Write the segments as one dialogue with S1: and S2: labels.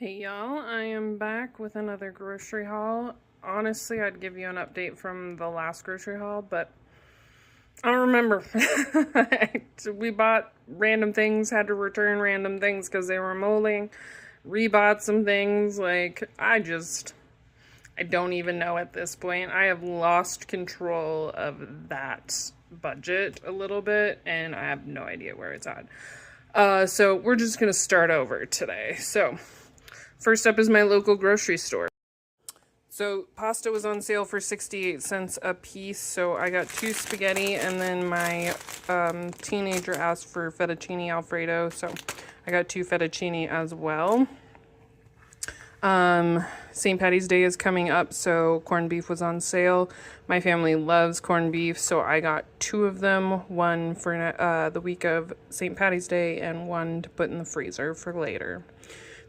S1: Hey y'all, I am back with another grocery haul. Honestly, I'd give you an update from the last grocery haul, but I don't remember. We bought random things, had to return random things because they were molding, rebought some things. I don't even know at this point. I have lost control of that budget a little bit, and I have no idea where it's at. So we're just gonna start over today. So first up is my local grocery store. So pasta was on sale for 68 cents a piece, so I got 2 spaghetti, and then my teenager asked for fettuccine alfredo, so I got 2 fettuccine as well. St. Patty's Day is coming up, so corned beef was on sale. My family loves corned beef, so I got 2 of them, one for the week of St. Patty's Day and one to put in the freezer for later.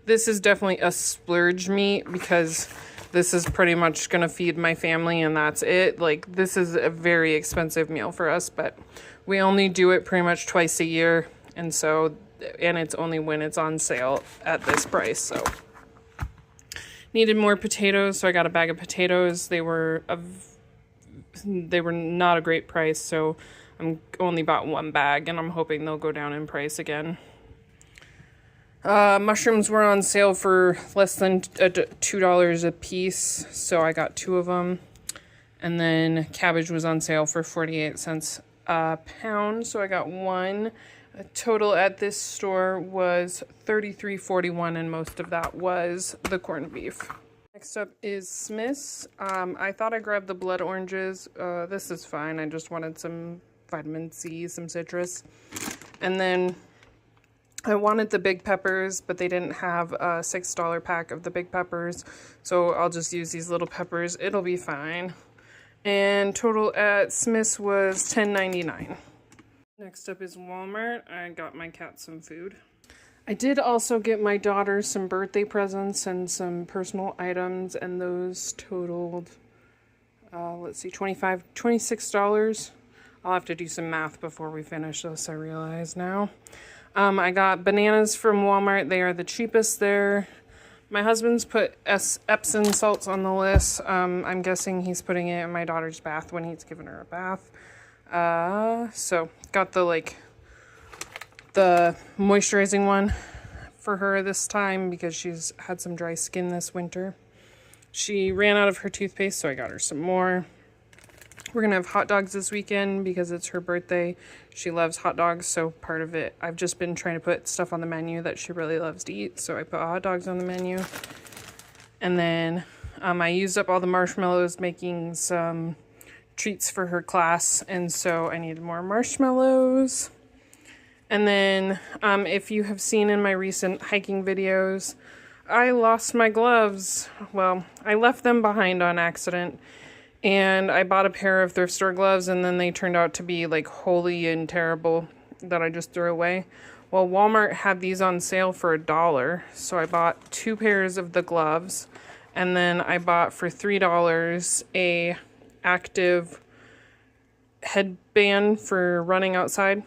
S1: This is definitely a splurge meat because this is pretty much going to feed my family and that's it. This is a very expensive meal for us, but we only do it pretty much twice a year. And it's only when it's on sale at this price. So needed more potatoes, so I got a bag of potatoes. They were not a great price, so I'm only bought 1 bag and I'm hoping they'll go down in price again. Mushrooms were on sale for less than $2 a piece, so I got 2 of them. And then cabbage was on sale for 48 cents a pound, so I got 1. The total at this store was $33.41, and most of that was the corned beef. Next up is Smith's. I thought I grabbed the blood oranges. This is fine. I just wanted some vitamin C, some citrus. And then I wanted the big peppers, but they didn't have a $6 pack of the big peppers, so I'll just use these little peppers. It'll be fine. And total at Smith's was $10.99. Next up is Walmart. I got my cat some food. I did also get my daughter some birthday presents and some personal items, and those totaled, $26. I'll have to do some math before we finish this, I realize now. I got bananas from Walmart. They are the cheapest there. My husband's put Epsom salts on the list. I'm guessing he's putting it in my daughter's bath when he's giving her a bath. So got the moisturizing one for her this time because she's had some dry skin this winter. She ran out of her toothpaste, so I got her some more. We're gonna have hot dogs this weekend because it's her birthday. She loves hot dogs, so part of it, I've just been trying to put stuff on the menu that she really loves to eat, so I put hot dogs on the menu. And then I used up all the marshmallows making some treats for her class, and so I needed more marshmallows. And then if you have seen in my recent hiking videos, I lost my gloves. Well, I left them behind on accident. And I bought a pair of thrift store gloves, and then they turned out to be holy and terrible that I just threw away. Well, Walmart had these on sale for $1, so I bought 2 pairs of the gloves, and then I bought for $3 a active headband for running outside.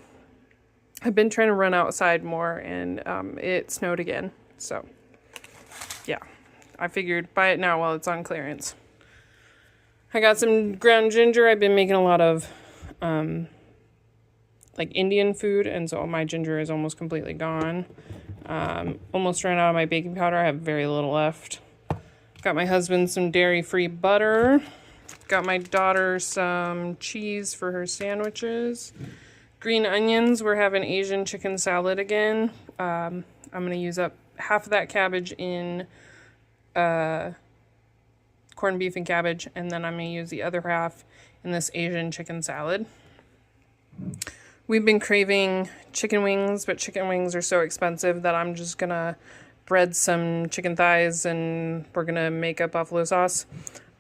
S1: I've been trying to run outside more, and it snowed again, so yeah, I figured buy it now while it's on clearance. I got some ground ginger. I've been making a lot of Indian food, and so my ginger is almost completely gone. Almost ran out of my baking powder. I have very little left. Got my husband some dairy-free butter. Got my daughter some cheese for her sandwiches. Green onions. We're having Asian chicken salad again. I'm going to use up half of that cabbage in corned beef and cabbage, and then I'm going to use the other half in this Asian chicken salad. We've been craving chicken wings, but chicken wings are so expensive that I'm just going to bread some chicken thighs and we're going to make a buffalo sauce.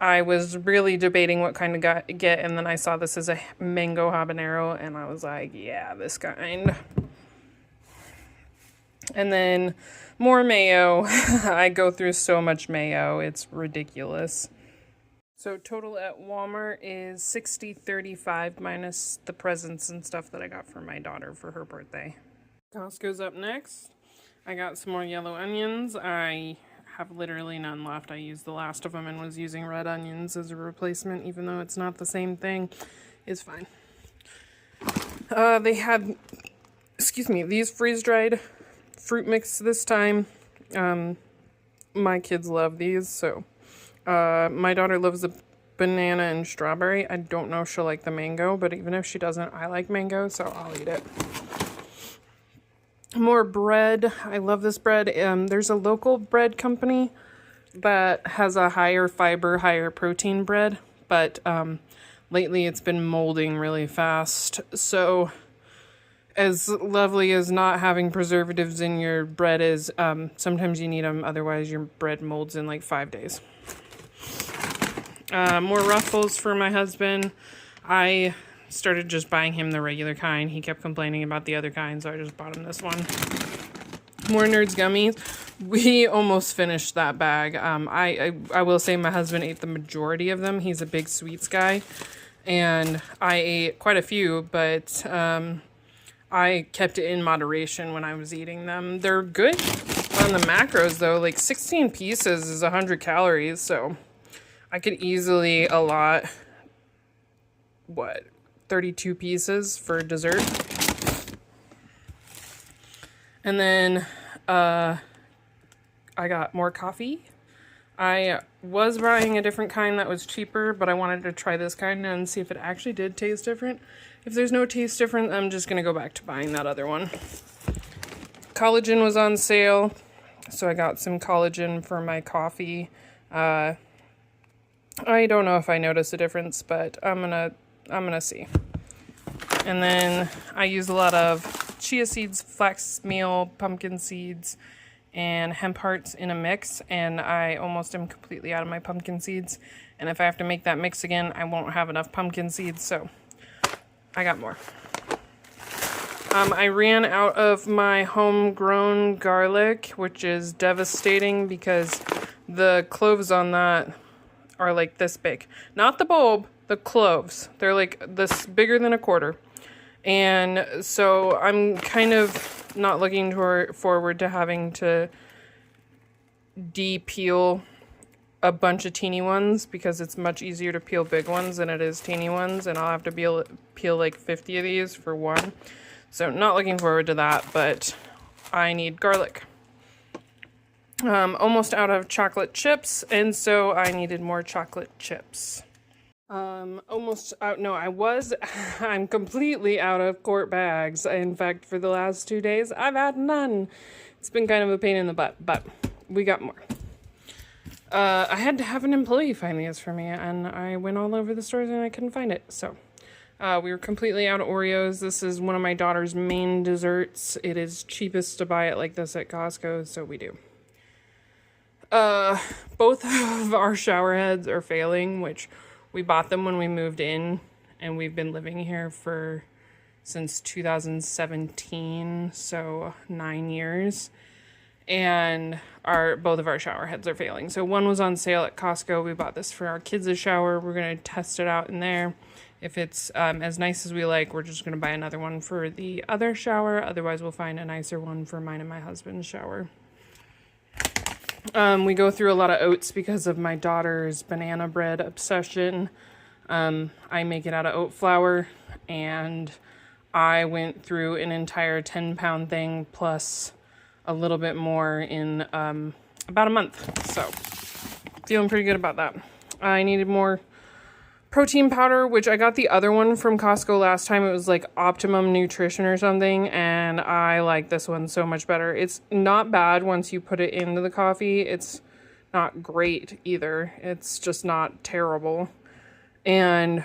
S1: I was really debating what kind to get, and then I saw this as a mango habanero, and I was like, yeah, this kind. And then more mayo. I go through so much mayo. It's ridiculous. So total at Walmart is $60.35 minus the presents and stuff that I got for my daughter for her birthday. Costco's up next. I got some more yellow onions. I have literally none left. I used the last of them and was using red onions as a replacement, even though it's not the same thing. It's fine. They had, excuse me, these freeze-dried fruit mix this time. My kids love these, so my daughter loves the banana and strawberry. I don't know if she'll like the mango, but even if she doesn't, I like mango, so I'll eat it. More bread. I love this bread. There's a local bread company that has a higher fiber, higher protein bread, but lately it's been molding really fast. So as lovely as not having preservatives in your bread is, sometimes you need them, otherwise your bread molds in like 5 days. More Ruffles for my husband. I started just buying him the regular kind. He kept complaining about the other kind, so I just bought him this one. More Nerds gummies. We almost finished that bag. I will say my husband ate the majority of them. He's a big sweets guy, and I ate quite a few, but I kept it in moderation when I was eating them. They're good on the macros though. Like 16 pieces is 100 calories, so I could easily allot, 32 pieces for dessert. And then I got more coffee. I was buying a different kind that was cheaper, but I wanted to try this kind and see if it actually did taste different. If there's no taste different, I'm just going to go back to buying that other one. Collagen was on sale, so I got some collagen for my coffee. I don't know if I noticed a difference, but I'm gonna see. And then I use a lot of chia seeds, flax meal, pumpkin seeds, and hemp hearts in a mix, and I almost am completely out of my pumpkin seeds. And if I have to make that mix again, I won't have enough pumpkin seeds, so I got more. I ran out of my homegrown garlic, which is devastating because the cloves on that are like this big. Not the bulb, the cloves. They're like this bigger than a quarter. And so I'm kind of not looking forward to having to de-peel a bunch of teeny ones, because it's much easier to peel big ones than it is teeny ones, and I'll have to peel like 50 of these for one. So not looking forward to that, but I need garlic. Almost out of chocolate chips, and so I needed more chocolate chips. Almost out, no, I'm completely out of quart bags. In fact, for the last 2 days, I've had none. It's been kind of a pain in the butt, but we got more. I had to have an employee find these for me, and I went all over the stores and I couldn't find it, so we were completely out of Oreos. This is one of my daughter's main desserts. It is cheapest to buy it like this at Costco, so we do. Both of our shower heads are failing, which we bought them when we moved in, and we've been living here since 2017, so 9 years. And both of our shower heads are failing. So one was on sale at Costco. We bought this for our kids' shower. We're going to test it out in there. If it's as nice as we like, we're just going to buy another one for the other shower. Otherwise, we'll find a nicer one for mine and my husband's shower. We go through a lot of oats because of my daughter's banana bread obsession. I make it out of oat flour, and I went through an entire 10-pound thing plus a little bit more in about a month. So feeling pretty good about that. I needed more protein powder, which I got the other one from Costco last time. It was like Optimum Nutrition or something, and I like this one so much better. It's not bad once you put it into the coffee. It's not great either. It's just not terrible. And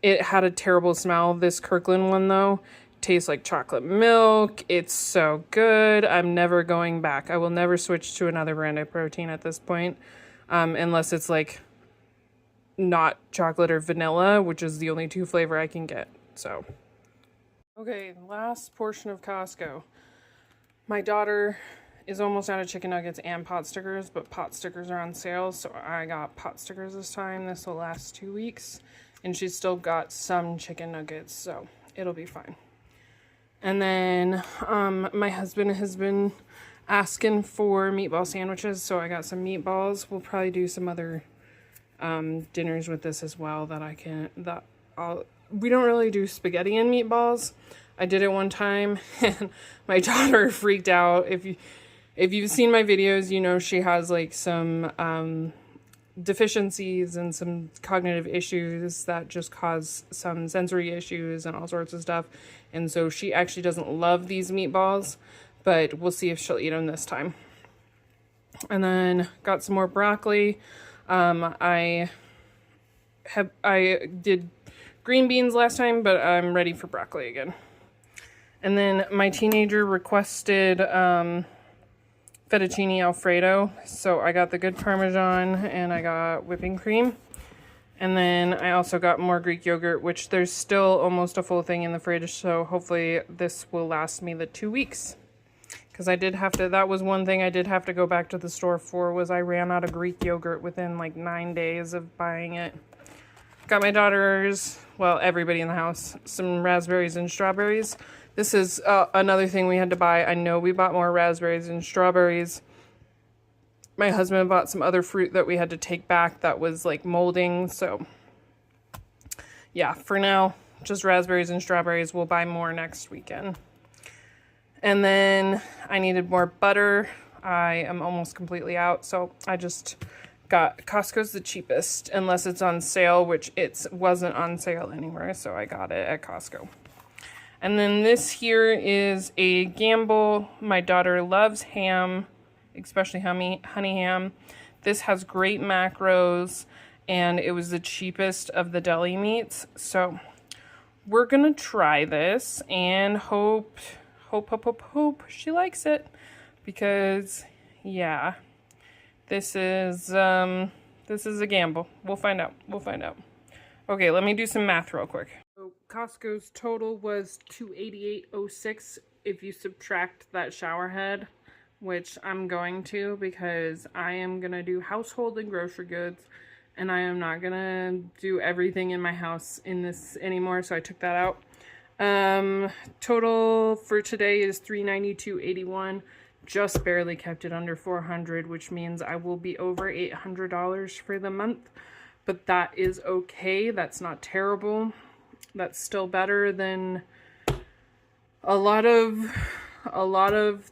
S1: it had a terrible smell. This Kirkland one, though, tastes like chocolate milk. It's so good. I'm never going back. I will never switch to another brand of protein at this point, unless it's like not chocolate or vanilla, which is the only two flavor I can get. So, okay, last portion of Costco. My daughter is almost out of chicken nuggets and pot stickers, but pot stickers are on sale, so I got pot stickers this time. This will last 2 weeks, and she's still got some chicken nuggets, so it'll be fine. And then my husband has been asking for meatball sandwiches, so I got some meatballs. We'll probably do some other dinners with this as well we don't really do spaghetti and meatballs. I did it one time and my daughter freaked out. If you've seen my videos, you know she has like some deficiencies and some cognitive issues that just cause some sensory issues and all sorts of stuff. And so she actually doesn't love these meatballs, but we'll see if she'll eat them this time. And then got some more broccoli. I did green beans last time, but I'm ready for broccoli again. And then my teenager requested fettuccine Alfredo, so I got the good Parmesan and I got whipping cream. And then I also got more Greek yogurt, which there's still almost a full thing in the fridge, so hopefully this will last me the 2 weeks. Because that was one thing I did have to go back to the store for, was I ran out of Greek yogurt within like 9 days of buying it. Got my daughters, well, everybody in the house, some raspberries and strawberries. This is another thing we had to buy. I know we bought more raspberries and strawberries. My husband bought some other fruit that we had to take back that was like molding. So yeah, for now, just raspberries and strawberries. We'll buy more next weekend. And then I needed more butter. I am almost completely out, so I just got Costco's the cheapest, unless it's on sale, which it wasn't on sale anywhere, so I got it at Costco. And then this here is a Gamble. My daughter loves ham, especially honey ham. This has great macros, and it was the cheapest of the deli meats. So we're gonna try this and hope she likes it, because yeah, this is a gamble. We'll find out. Okay, let me do some math real quick. So Costco's total was $288.06 if you subtract that shower head, which I'm going to, because I am gonna do household and grocery goods, and I am not gonna do everything in my house in this anymore, so I took that out. Total for today is $392.81. Just barely kept it under $400, which means I will be over $800 for the month, but that is okay. That's not terrible. That's still better than a lot of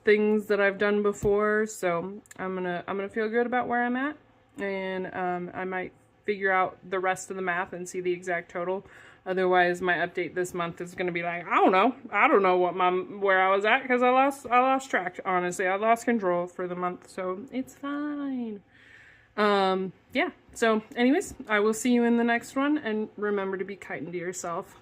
S1: things that I've done before. So I'm gonna feel good about where I'm at, and I might figure out the rest of the math and see the exact total. Otherwise, my update this month is going to be like, I don't know where I was at, because I lost track. Honestly, I lost control for the month, so it's fine. Yeah. So, anyways, I will see you in the next one, and remember to be kind to yourself.